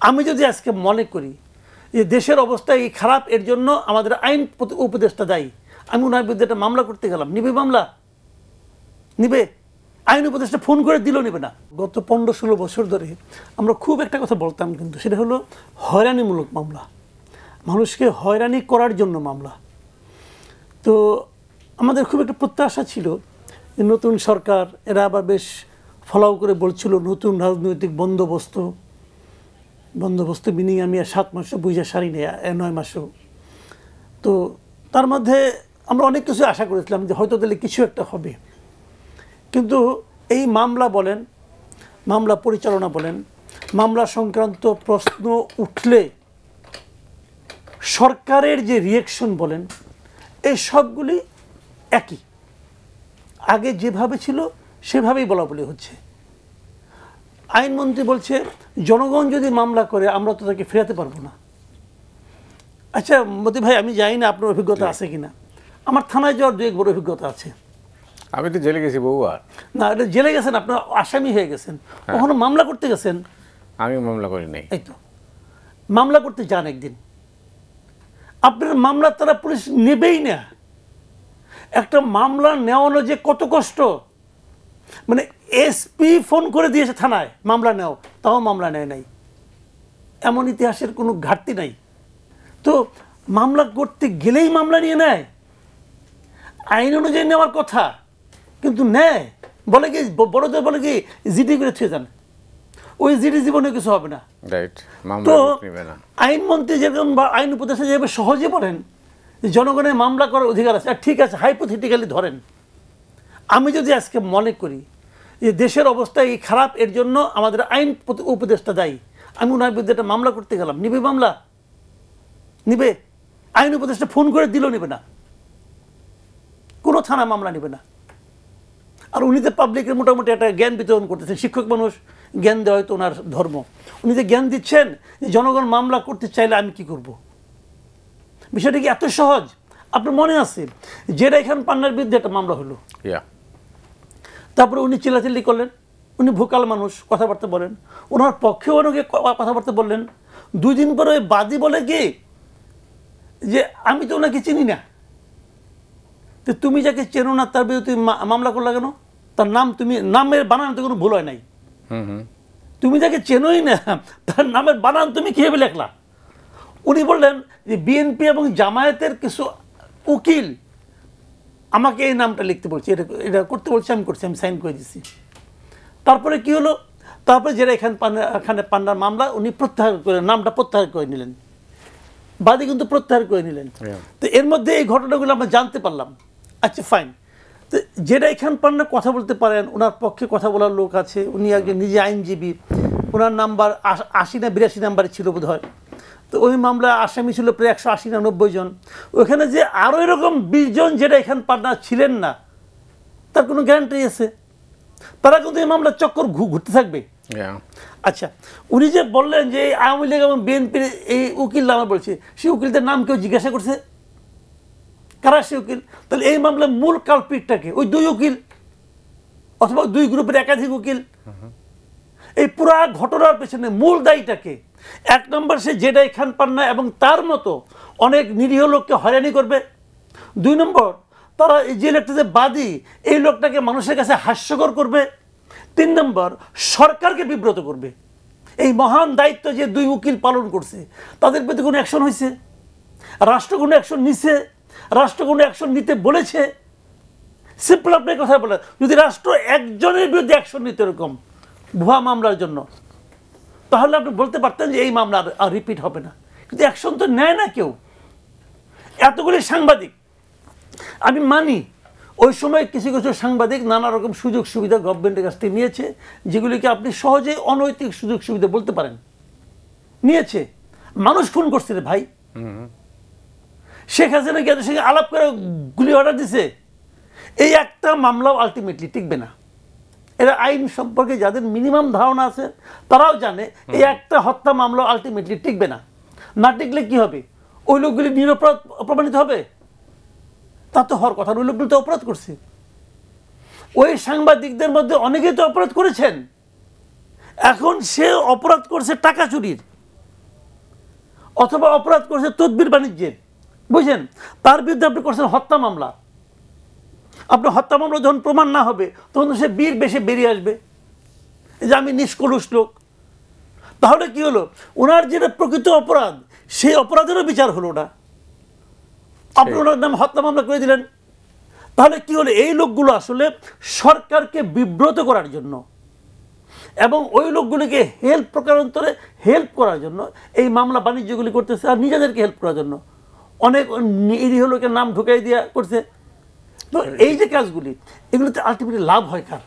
আমি যদি আজকে মনে করি যে দেশের অবস্থা এই খারাপ, এর জন্য আমাদের আইন উপদেষ্টা দায়ী, আমি ওনার বিরুদ্ধে একটা মামলা করতে গেলাম, নিবে মামলা? নিবে? আইন উপদেষ্টা ফোন করে দিল, নেবে না? গত 15-16 বছর ধরে আমরা খুব একটা কথা বলতাম, কিন্তু সেটা হলো হয়রানিমূলক মামলা, মানুষকে হয়রানি করার জন্য মামলা। তো আমাদের খুব একটা প্রত্যাশা ছিল যে নতুন সরকার, এরা আবার বেশ ফলাও করে বলছিল নতুন রাজনৈতিক বন্দোবস্ত মিনিং আমি 7 মাসও বুঝে সারি নেই, 9 মাসও। তো তার মধ্যে আমরা অনেক কিছু আশা করেছিলাম যে হয়তো তাহলে কিছু একটা হবে, কিন্তু এই মামলা বলেন, মামলা পরিচালনা বলেন, মামলা সংক্রান্ত প্রশ্ন উঠলে সরকারের যে রিয়েকশন বলেন, এই সবগুলি একই, আগে যেভাবে ছিল সেভাবেই বলা বলি হচ্ছে। আইনমন্ত্রী বলছে জনগণ যদি মামলা করে আমরা তো তাকে ফেরাতে পারবো না। আচ্ছা মতি ভাই, আমি জানি না আপনার অভিজ্ঞতা আছে কিনা, আমার থানায় যাওয়ার 2-1 বড় অভিজ্ঞতা আছে। আমি তো জেলে গেছি বহুবার। না, এটা জেলে গেছেন, আপনার আসামি হয়ে গেছেন, কখনো মামলা করতে গেছেন? আমি মামলা করি নাই। এই তো মামলা করতে যান একদিন, আপনার মামলা তারা পুলিশ নেবেই না। একটা মামলা নেওয়ানো যে কত কষ্ট, মানে এসপি ফোন করে দিয়েছে থানায় মামলা নেও, তাও মামলা নেয় নাই, এমন ইতিহাসের কোনো ঘাটতি নাই। তো মামলা করতে গেলেই মামলা নিয়ে নেয়, আইন অনুযায়ী নেওয়ার কথা, কিন্তু নেয়। বলে কি বড়দের বলে কি জিডি করে ছুঁয়ে যান, ওই জিডি জীবনে কিছু হবে না। তো আইনমন্ত্রী যেরকম বা আইন উপদেষ্টা যেভাবে সহজে বলেন জনগণের মামলা করার অধিকার আছে, আর ঠিক আছে হাইপোথেটিক্যালি ধরেন, আমি যদি আজকে মনে করি যে দেশের অবস্থা এই খারাপ, এর জন্য আমাদের আইন উপদেষ্টা দায়ী, আমি ওনার বিরুদ্ধে একটা মামলা করতে গেলাম, নিবে মামলা? নিবে? আইন উপদেষ্টা ফোন করে দিল, নেবে না? কোনো থানা মামলা নেবে না। আর উনি তো পাবলিকের মোটামুটি একটা জ্ঞান বিতরণ করতেছেন, শিক্ষক মানুষ, জ্ঞান দেওয়া হয়তো ওনার ধর্ম, উনি যে জ্ঞান দিচ্ছেন যে জনগণ মামলা করতে চাইলে আমি কি করব। বিষয়টা কি এত সহজ? আপনার মনে আছে যেটা এখান পান্নার বিরুদ্ধে একটা মামলা হলো, তারপরে উনি চিল্লাচিল্লি করলেন, উনি ভোকাল মানুষ, কথাবার্তা বলেন, ওনার পক্ষেও অনেকে কথাবার্তা বললেন। 2 দিন পরে ওই বাদী বলে কি যে আমি তো ওনাকে চিনি না। তো তুমি যাকে চেনো না তার বিরুদ্ধে তুমি মামলা করলা কেন? তার নাম, তুমি নামের বানানোতে কোনো ভুল হয় নাই, তুমি যাকে চেনোই না তার নামের বানান তুমি কিভাবে লেখলা? উনি বললেন যে বিএনপি এবং জামায়াতের কিছু উকিল আমাকে এই নামটা লিখতে বলছে, এটা করতে বলছে, আমি করছি, আমি সাইন করে দিচ্ছি। তারপরে কি হলো? তারপরে যেটা এখানে পান্নার মামলা, উনি প্রত্যাহার করে নামটা প্রত্যাহার করে নিলেন, বাদী কিন্তু প্রত্যাহার করে নিলেন। তো এর মধ্যে এই ঘটনাগুলো আমরা জানতে পারলাম। আচ্ছা ফাইন, তো যেটা এখান পান্না কথা বলতে পারেন, ওনার পক্ষে কথা বলার লোক আছে, উনি একজন নিজে আইনজীবী, ওনার নাম্বার 80 না 82 নাম্বারে ছিল বোধ হয়। তো ওই মামলা আসামি ছিল প্রায় 180 না 90 জন। ওখানে যে আরও এরকম 20 জন যেটা এখান পান্না ছিলেন না, তার কোনো গ্যারান্টি আছে? তারা কিন্তু এই মামলার চক্কর ঘুরতে থাকবে। আচ্ছা, উনি যে বললেন যে আওয়ামী লীগ এবং বিএনপির এই উকিল আমার বলছে, সেই উকিলদের নাম কেউ জিজ্ঞাসা করছে? কারা সে উকিল? তাহলে এই মামলার মূল কালপিটটাকে ওই 2 উকিল অথবা 2 গ্রুপের একাধিক উকিল। এই পুরা ঘটনার পেছনে মূল দায়ীটাকে? 1 নম্বর সে যেটা এখান পান্না এবং তার মতো অনেক নিরীহ লোককে হয়রানি করবে। 2 নম্বর তারা যে লোকটা যে বাদী, এই লোকটাকে মানুষের কাছে হাস্যকর করবে। 3 নম্বর সরকারকে বিব্রত করবে। এই মহান দায়িত্ব যে 2 উকিল পালন করছে, তাদের প্রতি কোনো অ্যাকশন হয়েছে? রাষ্ট্র কোনো অ্যাকশন নিছে? রাষ্ট্র কোনো অ্যাকশন নিতে বলেছে? সিম্পল আপনার কথা বলে, যদি রাষ্ট্র একজনের বিরুদ্ধে অ্যাকশন নিতে এরকম ভুয়া মামলার জন্য, তাহলে আপনি বলতে পারতেন যে এই মামলা আর রিপিট হবে না, কিন্তু অ্যাকশন তো নেয় না কেউ। এতগুলি সাংবাদিক, আমি মানি ওই সময় কিছু কিছু সাংবাদিক নানা রকম সুযোগ সুবিধা গভর্নমেন্টের কাছ থেকে নিয়েছে, যেগুলিকে আপনি সহজেই অনৈতিক সুযোগ সুবিধা বলতে পারেন, নিয়েছে। মানুষ খুন করছে রে ভাই, শেখ হাসিনা কি এদের সঙ্গে আলাপ করে গুলি অর্ডার দিছে? এই একটা মামলাও আলটিমেটলি টিকবে না। এরা আইন সম্পর্কে যাদের মিনিমাম ধারণা আছে তারাও জানে এই একটা হত্যা মামলাও আলটিমেটলি টিকবে না। না টিকলে কি হবে? ওই লোকগুলি নিরপরাধ প্রমাণিত হবে? তা তো হওয়ার কথা। ওই লোকগুলি তো অপরাধ করছে। ওই সাংবাদিকদের মধ্যে অনেকেই তো অপরাধ করেছেন। এখন সে অপরাধ করছে টাকা চুরির, অথবা অপরাধ করেছে তদবির বাণিজ্যের, বুঝছেন, তার বিরুদ্ধে আপনি করছেন হত্যা মামলা। আপনার হত্যা মামলা যখন প্রমাণ না হবে তখন সে বীর বেশে বেরিয়ে আসবে যে আমি নিষ্কলুষ লোক। তাহলে কি হলো, ওনার যেটা প্রকৃত অপরাধ সেই অপরাধেরও বিচার হলো না, আপনি ওনার নাম হত্যা মামলা করে দিলেন। তাহলে কি হলো, এই লোকগুলো আসলে সরকারকে বিব্রত করার জন্য এবং ওই লোকগুলিকে প্রকারান্তরে হেল্প করার জন্য এই মামলা বাণিজ্যগুলি করতেছে, আর নিজেদেরকে হেল্প করার জন্য অনেক নিরীহ লোকের নাম ঢুকাই দিয়া করছে। তো এই যে কাজগুলি, এগুলোতে আলটিমেটলি লাভ হয় কার?